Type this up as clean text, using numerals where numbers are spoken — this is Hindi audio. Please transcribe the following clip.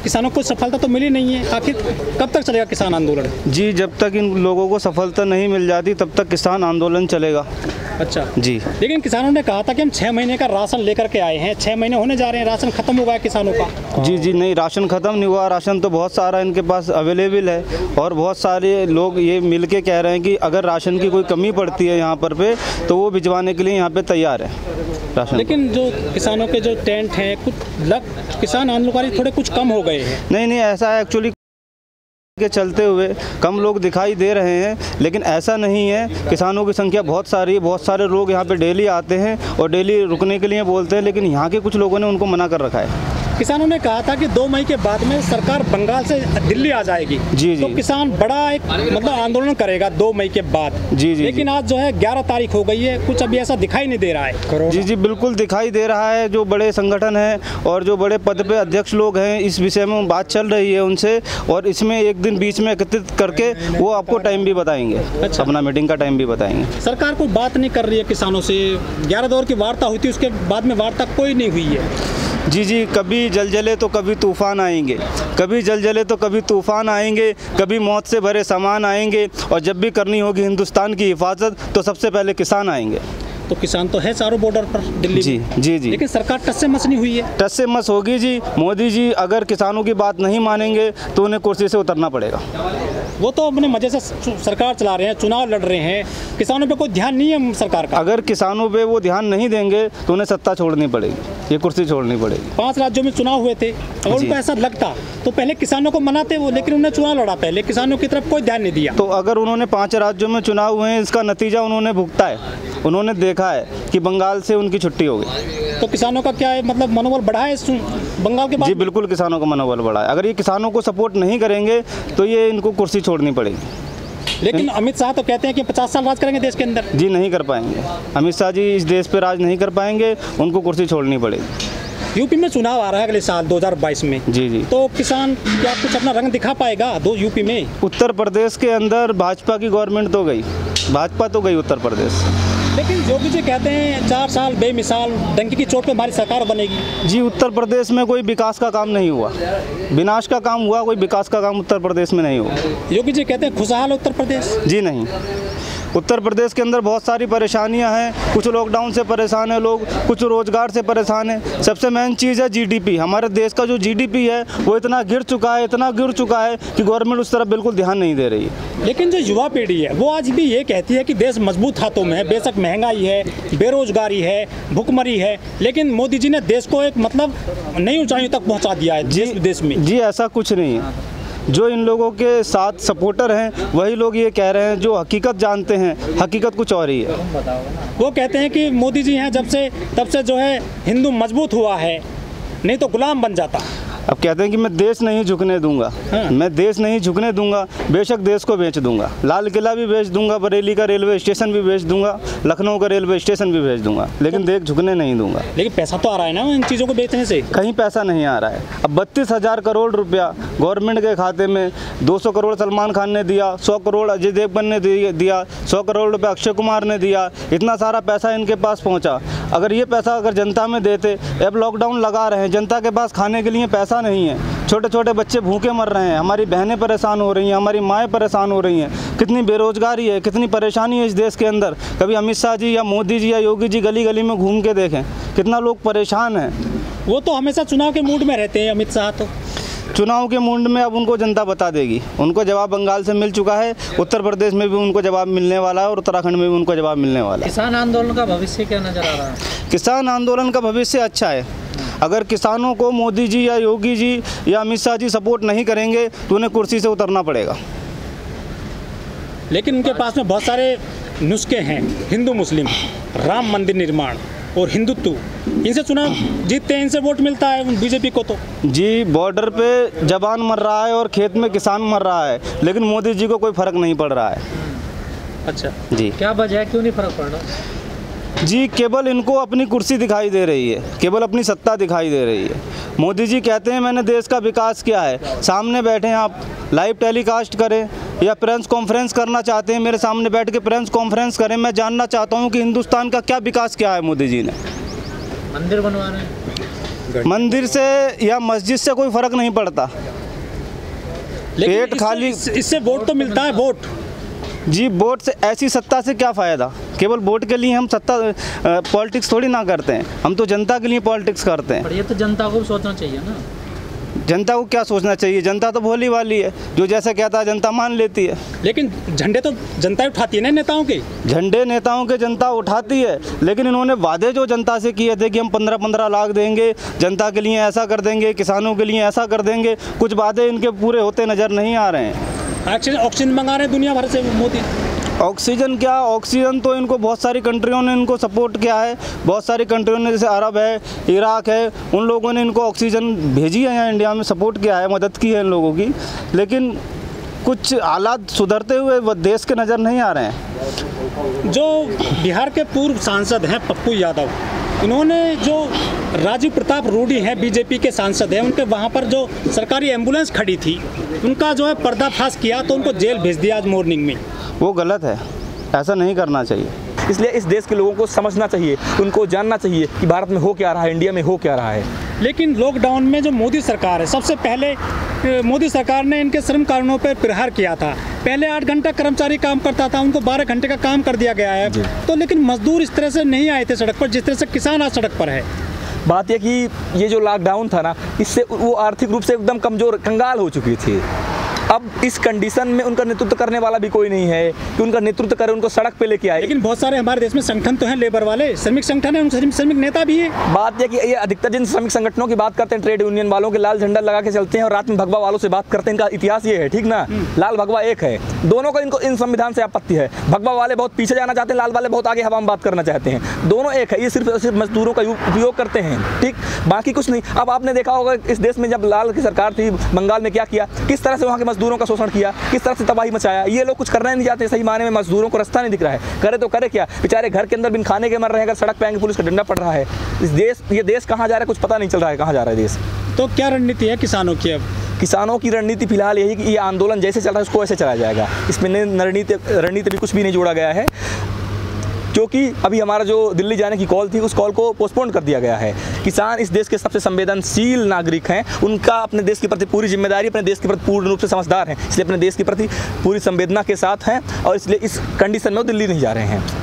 किसानों को सफलता तो मिली नहीं है, आखिर कब तक चलेगा किसान आंदोलन? जी, जब तक इन लोगों को सफलता नहीं मिल जाती तब तक किसान आंदोलन चलेगा। अच्छा जी, लेकिन किसानों ने कहा था कि हम 6 महीने का राशन लेकर के आए हैं, 6 महीने होने जा रहे हैं, राशन खत्म हो गया किसानों का। जी जी, नहीं, राशन ख़त्म नहीं हुआ, राशन तो बहुत सारा इनके पास अवेलेबल है और बहुत सारे लोग ये मिल के कह रहे हैं कि अगर राशन की कोई कमी पड़ती है यहाँ पर पे तो वो भिजवाने के लिए यहाँ पे तैयार है राशन। लेकिन जो किसानों के जो टेंट हैं किसान आंदोलनकारी थोड़े कुछ कम हो गए हैं। नहीं, ऐसा है एक्चुअली के चलते हुए कम लोग दिखाई दे रहे हैं, लेकिन ऐसा नहीं है। किसानों की संख्या बहुत सारी है, बहुत सारे लोग यहाँ पे डेली आते हैं और डेली रुकने के लिए बोलते हैं, लेकिन यहाँ के कुछ लोगों ने उनको मना कर रखा है। किसानों ने कहा था कि 2 मई के बाद में सरकार बंगाल से दिल्ली आ जाएगी। जी जी, तो किसान बड़ा एक मतलब आंदोलन करेगा 2 मई के बाद। जी जी, लेकिन आज जो है 11 तारीख हो गई है, कुछ अभी ऐसा दिखाई नहीं दे रहा है। जी जी, बिल्कुल दिखाई दे रहा है। जो बड़े संगठन हैं और जो बड़े पद पे अध्यक्ष लोग हैं, इस विषय में बात चल रही है उनसे, और इसमें एक दिन बीच में एकत्रित करके वो आपको टाइम भी बताएंगे। अच्छा, अपना मीटिंग का टाइम भी बताएंगे। सरकार कोई बात नहीं कर रही है किसानों से। 11 दौर की वार्ता हुई थी, उसके बाद में वार्ता कोई नहीं हुई है। जी जी, कभी जलजले तो कभी तूफान आएंगे, कभी जलजले तो कभी तूफान आएंगे, कभी मौत से भरे सामान आएंगे, और जब भी करनी होगी हिंदुस्तान की हिफाजत तो सबसे पहले किसान आएंगे। तो किसान तो है चारों बॉर्डर पर दिल्ली जी में। जी जी, लेकिन सरकार टस से मस नहीं हुई है। टस से मस होगी जी। मोदी जी अगर किसानों की बात नहीं मानेंगे तो उन्हें कुर्सी से उतरना पड़ेगा। वो तो अपने मजे से सरकार चला रहे हैं, चुनाव लड़ रहे हैं, किसानों पे कोई ध्यान नहीं है सरकार का। अगर किसानों पे वो ध्यान नहीं देंगे तो उन्हें सत्ता छोड़नी पड़ेगी, ये कुर्सी छोड़नी पड़ेगी। 5 राज्यों में चुनाव हुए थे, अगर उनको ऐसा लगता तो पहले किसानों को मनाते वो, लेकिन उन्होंने चुनाव लड़ा, पहले किसानों की तरफ कोई ध्यान नहीं दिया। तो अगर उन्होंने 5 राज्यों में चुनाव हुए हैं, इसका नतीजा उन्होंने भुगता है, उन्होंने देखा है कि बंगाल से उनकी छुट्टी हो गई। तो किसानों का क्या है, मतलब मनोबल बढ़ा है बंगाल के बाद? जी बिल्कुल, किसानों का मनोबल बढ़ा है। अगर ये किसानों को सपोर्ट नहीं करेंगे तो ये इनको कुर्सी छोड़नी पड़ेगी। लेकिन अमित शाह तो कहते हैं कि 50 साल राज करेंगे देश के अंदर। जी नहीं कर पाएंगे, अमित शाह जी इस देश पे राज नहीं कर पाएंगे, उनको कुर्सी छोड़नी पड़ेगी। यूपी में चुनाव आ रहा है अगले साल 2022 में। जी जी, तो किसान क्या कुछ अपना रंग दिखा पाएगा यूपी में? उत्तर प्रदेश के अंदर भाजपा की गवर्नमेंट तो गई, भाजपा तो गई उत्तर प्रदेश। लेकिन योगी जी कहते हैं 4 साल बेमिसाल डंकी की चोट पे हमारी सरकार बनेगी। जी, उत्तर प्रदेश में कोई विकास का काम नहीं हुआ, विनाश का काम हुआ, कोई विकास का काम उत्तर प्रदेश में नहीं हुआ। योगी जी कहते हैं खुशहाल उत्तर प्रदेश। जी नहीं, उत्तर प्रदेश के अंदर बहुत सारी परेशानियां हैं। कुछ लॉकडाउन से परेशान है लोग, कुछ रोजगार से परेशान है। सबसे मेन चीज़ है जीडीपी। हमारे देश का जो जीडीपी है वो इतना गिर चुका है कि गवर्नमेंट उस तरफ बिल्कुल ध्यान नहीं दे रही है। लेकिन जो युवा पीढ़ी है वो आज भी ये कहती है कि देश मजबूत हाथों में है। बेशक महंगाई है, बेरोजगारी है, भुखमरी है, लेकिन मोदी जी ने देश को एक मतलब नई ऊंचाइयों तक पहुँचा दिया है देश विदेश में। जी ऐसा कुछ नहीं है। जो इन लोगों के साथ सपोर्टर हैं वही लोग ये कह रहे हैं, जो हकीकत जानते हैं, हकीकत कुछ और ही है। वो कहते हैं कि मोदी जी हैं जब से तब से जो है हिंदू मजबूत हुआ है, नहीं तो गुलाम बन जाता। अब कहते हैं कि मैं देश नहीं झुकने दूंगा। हाँ। मैं देश नहीं झुकने दूंगा, बेशक देश को बेच दूंगा, लाल किला भी बेच दूंगा, बरेली का रेलवे स्टेशन भी बेच दूंगा, लखनऊ का रेलवे स्टेशन भी बेच दूंगा, लेकिन देश झुकने नहीं दूंगा। लेकिन पैसा तो आ रहा है ना इन चीज़ों को बेचने से? कहीं पैसा नहीं आ रहा है। अब 32,000 करोड़ रुपया गवर्नमेंट के खाते में, 200 करोड़ सलमान खान ने दिया, 100 करोड़ अजय देवगन ने दिया, 100 करोड़ रुपये अक्षय कुमार ने दिया, इतना सारा पैसा इनके पास पहुँचा। अगर ये पैसा अगर जनता में देते, अब लॉकडाउन लगा रहे हैं, जनता के पास खाने के लिए पैसा नहीं है, छोटे छोटे बच्चे भूखे मर रहे हैं, हमारी बहनें परेशान हो रही हैं, हमारी माएँ परेशान हो रही हैं, कितनी बेरोजगारी है, कितनी परेशानी है इस देश के अंदर। कभी अमित शाह जी या मोदी जी या योगी जी गली गली में घूम के देखें, कितना लोग परेशान हैं। वो तो हमेशा चुनाव के मूड में रहते हैं अमित शाह। तो चुनाव के मूड में अब उनको जनता बता देगी। उनको जवाब बंगाल से मिल चुका है, उत्तर प्रदेश में भी उनको जवाब मिलने वाला है और उत्तराखंड में भी उनको जवाब मिलने वाला है। किसान आंदोलन का भविष्य क्या नज़र आ रहा है? किसान आंदोलन का भविष्य अच्छा है। अगर किसानों को मोदी जी या योगी जी या अमित शाह जी सपोर्ट नहीं करेंगे तो उन्हें कुर्सी से उतरना पड़ेगा। लेकिन उनके पास में बहुत सारे नुस्खे हैं, हिंदू मुस्लिम, राम मंदिर निर्माण और हिंदुत्व। इनसे चुनाव जीतते हैं, इनसे वोट मिलता है बीजेपी को। तो जी, बॉर्डर पे जवान मर रहा है और खेत में किसान मर रहा है, लेकिन मोदी जी को कोई फर्क नहीं पड़ रहा है। अच्छा जी, क्या वजह है, क्यों नहीं फर्क पड़ रहा? जी, केवल इनको अपनी कुर्सी दिखाई दे रही है, केवल अपनी सत्ता दिखाई दे रही है। मोदी जी कहते हैं मैंने देश का विकास किया है, सामने बैठे हैं आप, लाइव टेलीकास्ट करें या प्रेस कॉन्फ्रेंस करना चाहते हैं, मेरे सामने बैठ के प्रेस कॉन्फ्रेंस करें। मैं जानना चाहता हूं कि हिंदुस्तान का क्या विकास किया है मोदी जी ने। मंदिर बनवा रहे हैं, मंदिर से या मस्जिद से कोई फर्क नहीं पड़ता। पेट खाली, इससे वोट तो मिलता है, वोट जी। वोट से, ऐसी सत्ता से क्या फ़ायदा? केवल वोट के लिए हम सत्ता पॉलिटिक्स थोड़ी ना करते हैं, हम तो जनता के लिए पॉलिटिक्स करते हैं। पर ये तो जनता को सोचना चाहिए ना। जनता को क्या सोचना चाहिए? जनता तो भोली वाली है, जो जैसे कहता है जनता मान लेती है। लेकिन झंडे तो जनता उठाती है ना, नेताओं के झंडे नेताओं के जनता उठाती है, लेकिन इन्होंने वादे जो जनता से किए थे कि हम 15-15 लाख देंगे, जनता के लिए ऐसा कर देंगे, किसानों के लिए ऐसा कर देंगे, कुछ वादे इनके पूरे होते नज़र नहीं आ रहे हैं। ऑक्सीजन मंगा रहे हैं दुनिया भर से मोदी। ऑक्सीजन क्या, ऑक्सीजन तो इनको बहुत सारी कंट्रियों ने इनको सपोर्ट किया है, बहुत सारी कंट्रियों ने, जैसे अरब है, इराक है, उन लोगों ने इनको ऑक्सीजन भेजी है, यहाँ इंडिया में सपोर्ट किया है, मदद की है इन लोगों की। लेकिन कुछ हालात सुधरते हुए देश के नज़र नहीं आ रहे हैं। जो बिहार के पूर्व सांसद हैं पप्पू यादव, इन्होंने जो राजीव प्रताप रूडी हैं, बीजेपी के सांसद हैं, उनके वहाँ पर जो सरकारी एम्बुलेंस खड़ी थी, उनका जो है पर्दाफाश किया तो उनको जेल भेज दिया आज मॉर्निंग में। वो गलत है, ऐसा नहीं करना चाहिए। इसलिए इस देश के लोगों को समझना चाहिए, उनको जानना चाहिए कि भारत में हो क्या रहा है, इंडिया में हो क्या रहा है। लेकिन लॉकडाउन में जो मोदी सरकार है, सबसे पहले मोदी सरकार ने इनके श्रम कानूनों पर प्रहार किया था। पहले 8 घंटा कर्मचारी काम करता था, उनको 12 घंटे का काम कर दिया गया है। तो लेकिन मजदूर इस तरह से नहीं आए थे सड़क पर जिस तरह से किसान आज सड़क पर है। बात यह कि ये जो लॉकडाउन था ना, इससे वो आर्थिक रूप से एकदम कमज़ोर, कंगाल हो चुकी थी। अब इस कंडीशन में उनका नेतृत्व करने वाला भी कोई नहीं है कि उनका नेतृत्व करे, उनको सड़क पे लेके आए। लेकिन बहुत सारे हमारे देश में संगठन तो हैं, लेबर वाले श्रमिक संगठन है, उनके श्रमिक नेता भी है। बात यह कि ये अधिकतर जिन श्रमिक संगठनों की बात करते हैं, ट्रेड यूनियन वालों के लाल झंडा लगा के चलते हैं और रात में भगवा वालों से बात करते हैं। इनका इतिहास ये है, ठीक ना, लाल भगवा एक है, दोनों को इनको इन संविधान से आपत्ति है। भगवा वाले बहुत पीछे जाना चाहते हैं, लाल वाले बहुत आगे हवा में बात करना चाहते हैं, दोनों एक है। ये सिर्फ मजदूरों का उपयोग करते हैं, ठीक, बाकी कुछ नहीं। अब आपने देखा होगा इस देश में जब लाल की सरकार थी, बंगाल में क्या किया, किस तरह से वहाँ के मजदूरों का शोषण किया, किस तरह से तबाही मचाया। ये लोग कुछ करना नहीं चाहते, सही माने में मजदूरों को रास्ता नहीं दिख रहा है। करे तो करे क्या, बेचारे घर के अंदर बिन खाने के मर रहे हैं, अगर सड़क पे आएंगे पुलिस का डंडा पड़ रहा है। ये देश कहाँ जा रहा है कुछ पता नहीं चल रहा है, कहाँ जा रहा है देश। तो क्या रणनीति है किसानों की? अब किसानों की रणनीति फिलहाल यही कि ये आंदोलन जैसे चल रहा है उसको ऐसे चला जाएगा, इसमें रणनीति भी कुछ भी नहीं जोड़ा गया है। क्योंकि अभी हमारा जो दिल्ली जाने की कॉल थी, उस कॉल को पोस्टपोन कर दिया गया है। किसान इस देश के सबसे संवेदनशील नागरिक हैं, उनका अपने देश के प्रति पूरी जिम्मेदारी, अपने देश के प्रति पूर्ण रूप से समझदार हैं, इसलिए अपने देश के प्रति पूरी संवेदना के साथ हैं और इसलिए इस कंडीशन में वो दिल्ली नहीं जा रहे हैं।